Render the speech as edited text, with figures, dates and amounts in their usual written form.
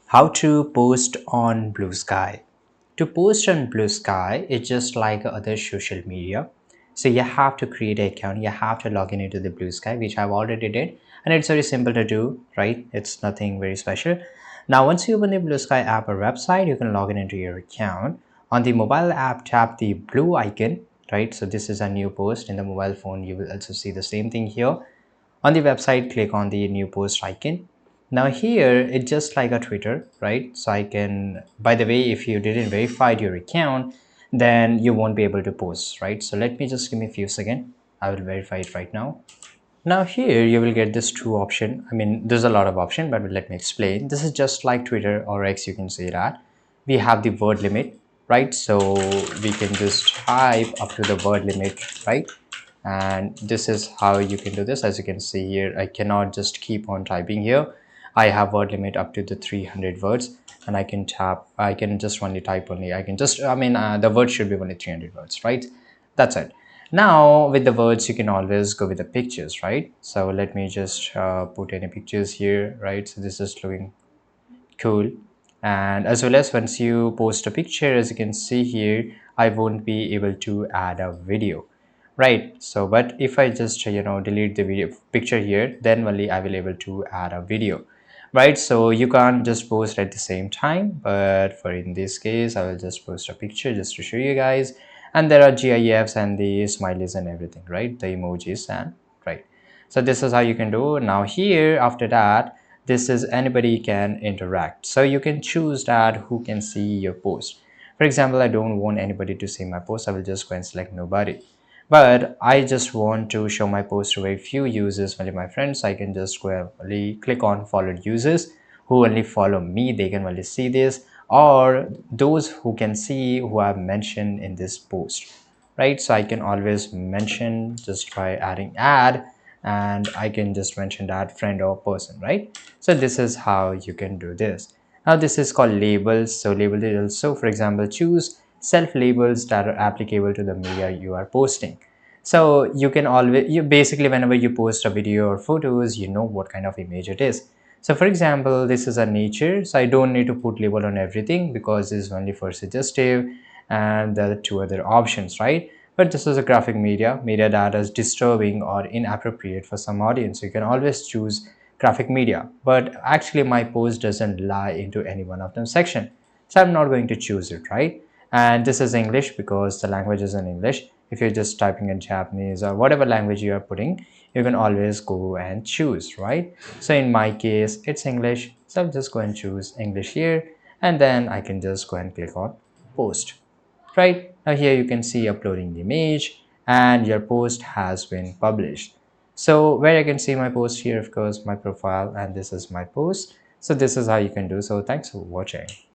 How to post on Bluesky. To post on Bluesky, it's just like other social media. So you have to create an account. You have to log in into the Bluesky, which I've already did, and it's very simple to do. Right? It's nothing very special. Now, once you open the Bluesky app or website, you can log in into your account. On the mobile app, tap the blue icon. Right? So this is a new post in the mobile phone. You will also see the same thing here. On the website, click on the new post icon. Now here it's just like a Twitter, right? So I can, by the way, if you didn't verify your account, then you won't be able to post, right? So let me just give me a few seconds. I will verify it right now. Now here you will get this two option. I mean, there's a lot of option, but let me explain. This is just like Twitter or X, you can say that. We have the word limit, right? So we can just type up to the word limit, right? And this is how you can do this. As you can see here, I cannot just keep on typing here. I have word limit up to the 300 words, and I can just only type only. I can just, the word should be only 300 words, right? That's it. Now with the words, you can always go with the pictures, right? So let me just put any pictures here, right? So this is looking cool. And as well as once you post a picture, as you can see here, I won't be able to add a video, right? So but if I just delete the video picture here, then only I will able to add a video, right? So you can't just post at the same time, but for in this case I will just post a picture just to show you guys. And there are gifs and the smileys and everything, right? The emojis and right. So this is how you can do. Now here after that, this is anybody can interact, so you can choose that who can see your post. For example, I don't want anybody to see my post. I will just go and select nobody, but I just want to show my post to very few users, only my friends. I can just go and only click on followed users who only follow me. They can only see this, or those who can see who I've mentioned in this post, right? So I can always mention just by adding add, and I can just mention that friend or person, right? So this is how you can do this. Now this is called labels. So label is also, for example, choose self labels that are applicable to the media you are posting. So you can always, you basically whenever you post a video or photos, you know what kind of image it is. So for example, this is a nature, so I don't need to put label on everything because this is only for suggestive, and there are two other options, right? But this is a graphic media that is disturbing or inappropriate for some audience. You can always choose graphic media, but actually my post doesn't lie into any one of them section, so I'm not going to choose it, right? And this is English because the language is in English. If you're just typing in Japanese or whatever language you are putting, you can always go and choose, right? So in my case it's English, so I'll just go and choose English here, and then I can just go and click on post. Right now here you can see uploading the image, and your post has been published. So where I can see my post here, of course, my profile, and this is my post. So this is how you can do. So thanks for watching.